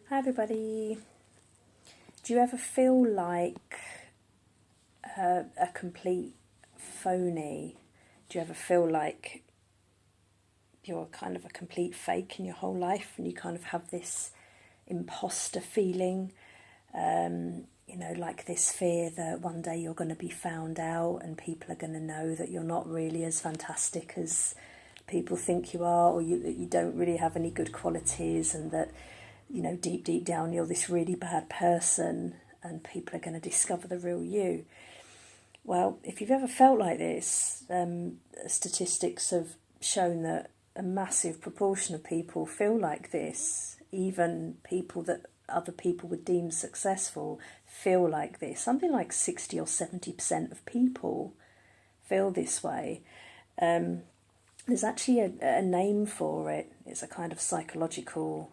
Hi everybody. Do you ever feel like a complete phony? Do you ever feel like you're kind of a complete fake in your whole life and you kind of have this imposter feeling? Like this fear that one day you're going to be found out and people are going to know that you're not really as fantastic as people think you are, or that you don't really have any good qualities, and that deep down you're this really bad person and people are going to discover the real you. Well, if you've ever felt like this, statistics have shown that a massive proportion of people feel like this. Even people that other people would deem successful feel like this. Something like 60 or 70% of people feel this way. There's actually a name for it. It's a kind of psychological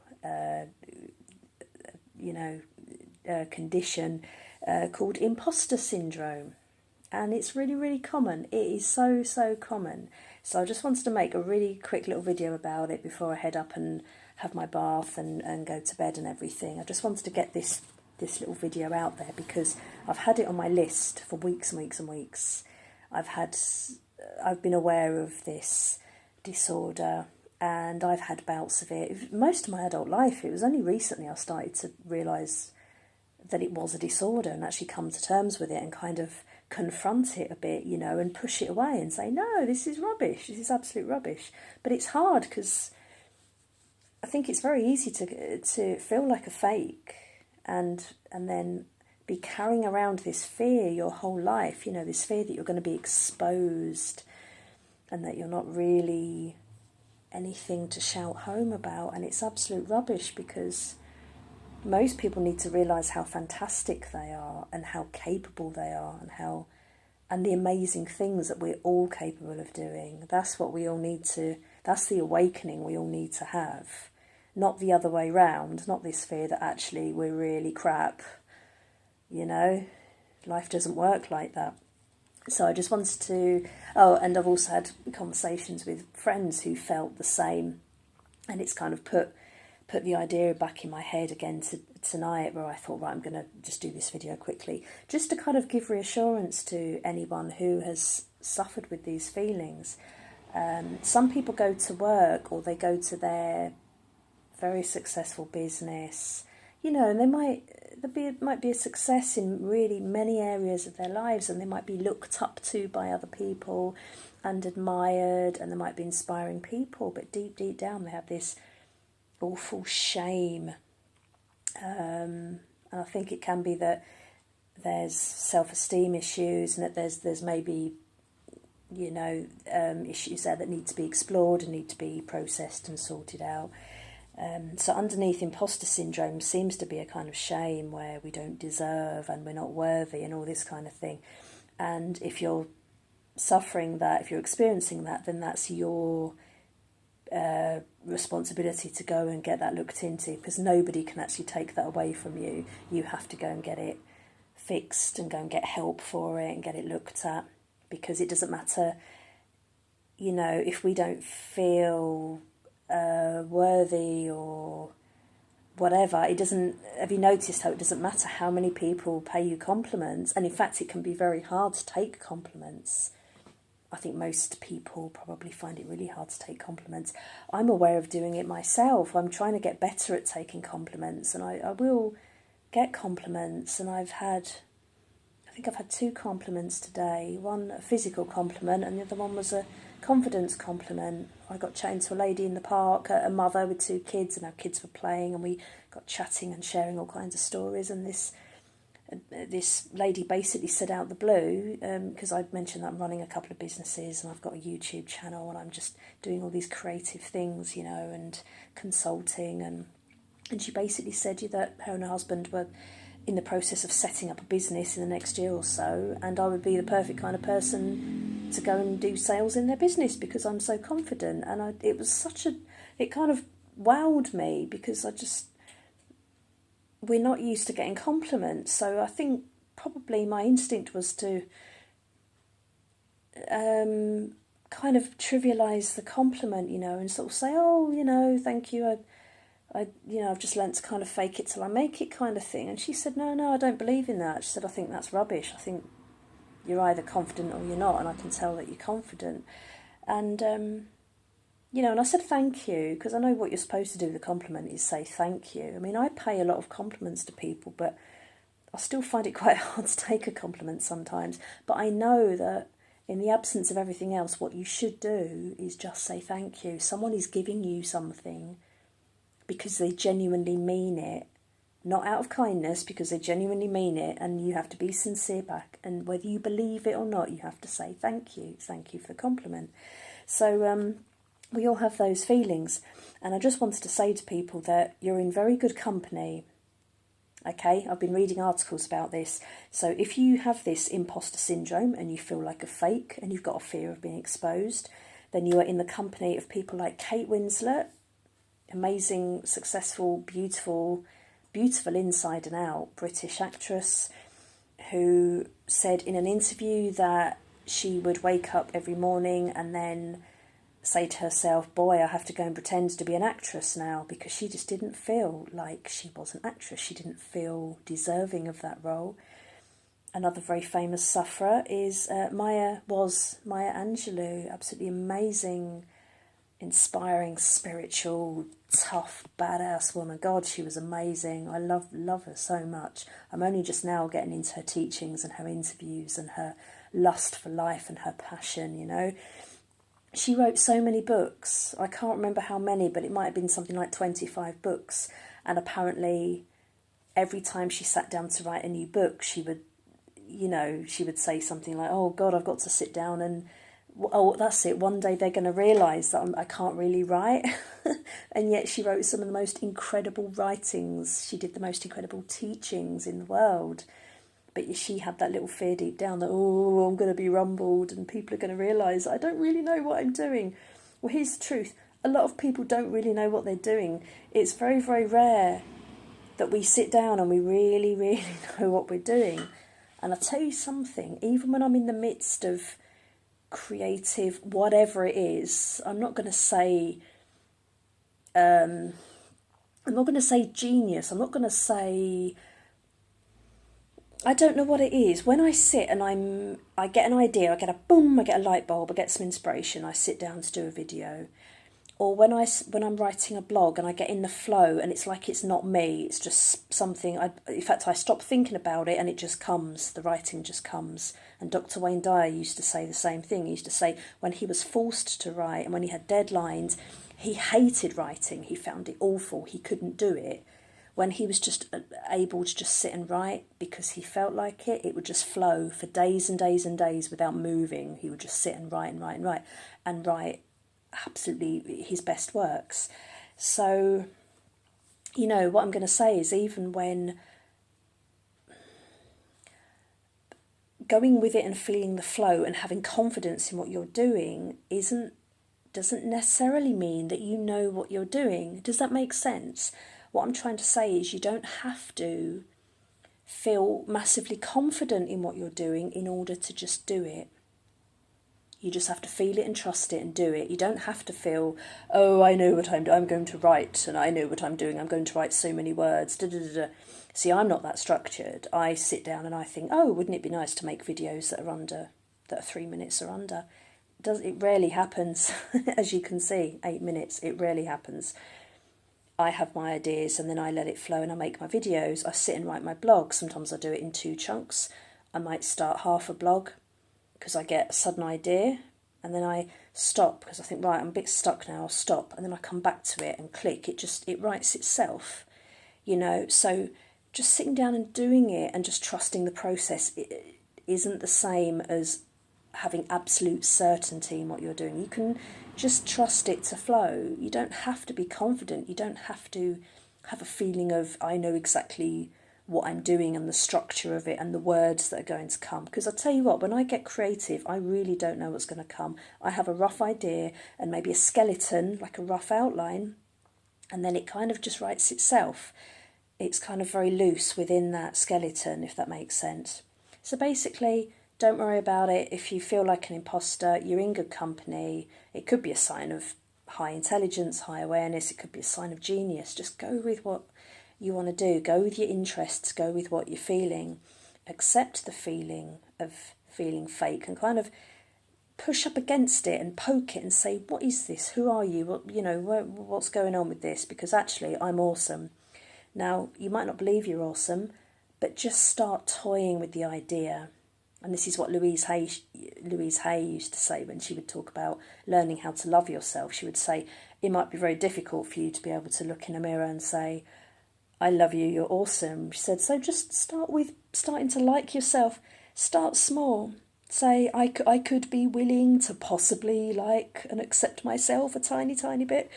condition called Imposter Syndrome, and it's really common. It is so common. So I just wanted to make a really quick little video about it before I head up and have my bath and go to bed and everything. I just wanted to get this little video out there because I've had it on my list for weeks and weeks and weeks. I've been aware of this disorder, and I've had bouts of it most of my adult life. It was only recently I started to realise that it was a disorder and actually come to terms with it and kind of confront it a bit, and push it away and say, no, this is rubbish, this is absolute rubbish. But it's hard because I think it's very easy to feel like a fake and then be carrying around this fear your whole life, this fear that you're going to be exposed and that you're not really anything to shout home about. And it's absolute rubbish because most people need to realise how fantastic they are and how capable they are and the amazing things that we're all capable of doing. That's what we all need to, that's the awakening we all need to have. Not the other way round, not this fear that actually we're really crap. Life doesn't work like that. So I just wanted to, and I've also had conversations with friends who felt the same, and it's kind of put the idea back in my head again tonight, where I thought, right, I'm going to just do this video quickly, just to kind of give reassurance to anyone who has suffered with these feelings. Some people go to work or they go to their very successful business, and they might be a success in really many areas of their lives, and they might be looked up to by other people and admired, and they might be inspiring people, but deep down they have this awful shame. And I think it can be that there's self-esteem issues, and that there's maybe issues there that need to be explored and need to be processed and sorted out. So underneath imposter syndrome seems to be a kind of shame where we don't deserve and we're not worthy and all this kind of thing. And if you're suffering that, if you're experiencing that, then that's your responsibility to go and get that looked into, because nobody can actually take that away from you. You have to go and get it fixed and go and get help for it and get it looked at, because it doesn't matter, if we don't feel worthy or whatever, it doesn't. Have you noticed how it doesn't matter how many people pay you compliments? And in fact, it can be very hard to take compliments. I think most people probably find it really hard to take compliments. I'm aware of doing it myself. I'm trying to get better at taking compliments, and I will get compliments. And I think I've had 2 compliments today. One a physical compliment, and the other one was a confidence compliment. I got chatting to a lady in the park, a mother with 2 kids, and our kids were playing, and we got chatting and sharing all kinds of stories. And this lady basically said out the blue, because I'd mentioned that I'm running a couple of businesses and I've got a YouTube channel and I'm just doing all these creative things, and consulting, and she basically said that her and her husband were in the process of setting up a business in the next year or so, and I would be the perfect kind of person to go and do sales in their business because I'm so confident. And it kind of wowed me, because we're not used to getting compliments. So I think probably my instinct was to kind of trivialise the compliment, and sort of say, oh, thank you, I've just learnt to kind of fake it till I make it kind of thing. And she said, no, I don't believe in that. She said, I think that's rubbish. I think you're either confident or you're not, and I can tell that you're confident. And, and I said thank you, because I know what you're supposed to do with a compliment is say thank you. I mean, I pay a lot of compliments to people, but I still find it quite hard to take a compliment sometimes. But I know that in the absence of everything else, what you should do is just say thank you. Someone is giving you something because they genuinely mean it, not out of kindness, because they genuinely mean it, and you have to be sincere back. And whether you believe it or not, you have to say thank you for the compliment. So we all have those feelings, and I just wanted to say to people that you're in very good company. Okay, I've been reading articles about this. So if you have this imposter syndrome and you feel like a fake and you've got a fear of being exposed, then you are in the company of people like Kate Winslet, amazing, successful, beautiful inside and out British actress, who said in an interview that she would wake up every morning and then say to herself, boy, I have to go and pretend to be an actress now, because she just didn't feel like she was an actress. She didn't feel deserving of that role. Another very famous sufferer is Maya Angelou, absolutely amazing, inspiring, spiritual, tough, badass woman. God, she was amazing. I love her so much. I'm only just now getting into her teachings and her interviews and her lust for life and her passion, She wrote so many books. I can't remember how many, but it might have been something like 25 books. And apparently every time she sat down to write a new book, she would say something like, oh God, I've got to sit down and, oh, that's it, one day they're going to realise that I can't really write. And yet she wrote some of the most incredible writings. She did the most incredible teachings in the world. But she had that little fear deep down that, oh, I'm going to be rumbled and people are going to realise I don't really know what I'm doing. Well, here's the truth. A lot of people don't really know what they're doing. It's very, very rare that we sit down and we really, really know what we're doing. And I'll tell you something, even when I'm in the midst of creative, whatever it is, I'm not going to say genius. I'm not going to say, I don't know what it is. When I sit and I get an idea, I get a light bulb, I get some inspiration, I sit down to do a video. Or when I'm writing a blog and I get in the flow and it's like it's not me, it's just something, in fact I stop thinking about it and it just comes, the writing just comes. And Dr. Wayne Dyer used to say the same thing. He used to say when he was forced to write and when he had deadlines, he hated writing, he found it awful, he couldn't do it. When he was just able to just sit and write because he felt like it would just flow for days and days and days without moving. He would just sit and write and write and write and write absolutely his best works. So, what I'm going to say is, even when going with it and feeling the flow and having confidence in what you're doing doesn't necessarily mean that you know what you're doing. Does that make sense? What I'm trying to say is you don't have to feel massively confident in what you're doing in order to just do it. You just have to feel it and trust it and do it. You don't have to feel, oh, I know what I'm doing. I'm going to write and I know what I'm doing. I'm going to write so many words. Da, da, da, da. See, I'm not that structured. I sit down and I think, oh, wouldn't it be nice to make videos that are 3 minutes or under? It rarely happens, as you can see, 8 minutes. It rarely happens. I have my ideas and then I let it flow and I make my videos. I sit and write my blog. Sometimes I do it in 2 chunks. I might start half a blog because I get a sudden idea and then I stop because I think, right, I'm a bit stuck now, I'll stop. And then I come back to it and click. It writes itself, So just sitting down and doing it and just trusting the process isn't the same as having absolute certainty in what you're doing. You can just trust it to flow. You don't have to be confident. You don't have to have a feeling of, I know exactly what I'm doing and the structure of it and the words that are going to come. Because I tell you what, when I get creative, I really don't know what's going to come. I have a rough idea and maybe a skeleton, like a rough outline, and then it kind of just writes itself. It's kind of very loose within that skeleton, if that makes sense. So basically, don't worry about it. If you feel like an imposter, you're in good company. It could be a sign of high intelligence, high awareness. It could be a sign of genius. Just go with what you want to do. Go with your interests. Go with what you're feeling. Accept the feeling of feeling fake and kind of push up against it and poke it and say, what is this? Who are you? What's going on with this? Because actually, I'm awesome. Now, you might not believe you're awesome, but just start toying with the idea. And this is what Louise Hay used to say when she would talk about learning how to love yourself. She would say, it might be very difficult for you to be able to look in a mirror and say, I love you, you're awesome. She said, so just start with starting to like yourself. Start small. Say, I could be willing to possibly like and accept myself a tiny, tiny bit.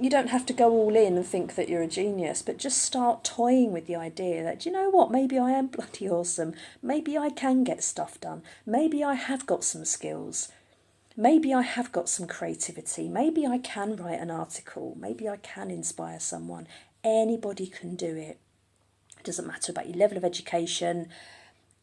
You don't have to go all in and think that you're a genius, but just start toying with the idea that, do you know what, maybe I am bloody awesome. Maybe I can get stuff done. Maybe I have got some skills. Maybe I have got some creativity. Maybe I can write an article. Maybe I can inspire someone. Anybody can do it. It doesn't matter about your level of education,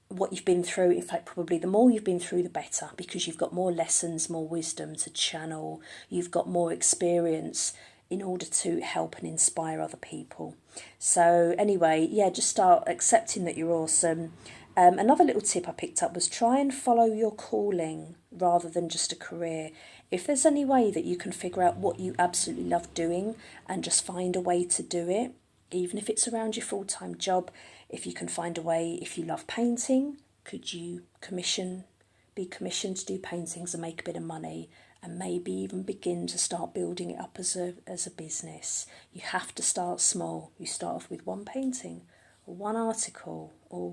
what you've been through. In fact, probably the more you've been through, the better, because you've got more lessons, more wisdom to channel. You've got more experience in order to help and inspire other people. So anyway, yeah, just start accepting that you're awesome. Another little tip I picked up was try and follow your calling rather than just a career. If there's any way that you can figure out what you absolutely love doing and just find a way to do it, even if it's around your full-time job, if you can find a way, if you love painting, could you be commissioned to do paintings and make a bit of money, and maybe even begin to start building it up as a business? You have to start small. You start off with one painting or one article or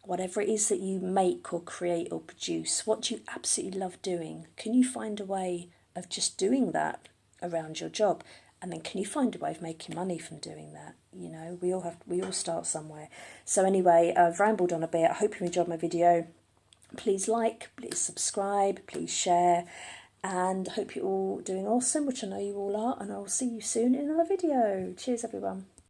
whatever it is that you make or create or produce. What do you absolutely love doing? Can you find a way of just doing that around your job? And then can you find a way of making money from doing that? You know, we all start somewhere. So anyway, I've rambled on a bit. I hope you enjoyed my video. Please like, please subscribe, please share. And I hope you're all doing awesome, which I know you all are. And I will see you soon in another video. Cheers, everyone.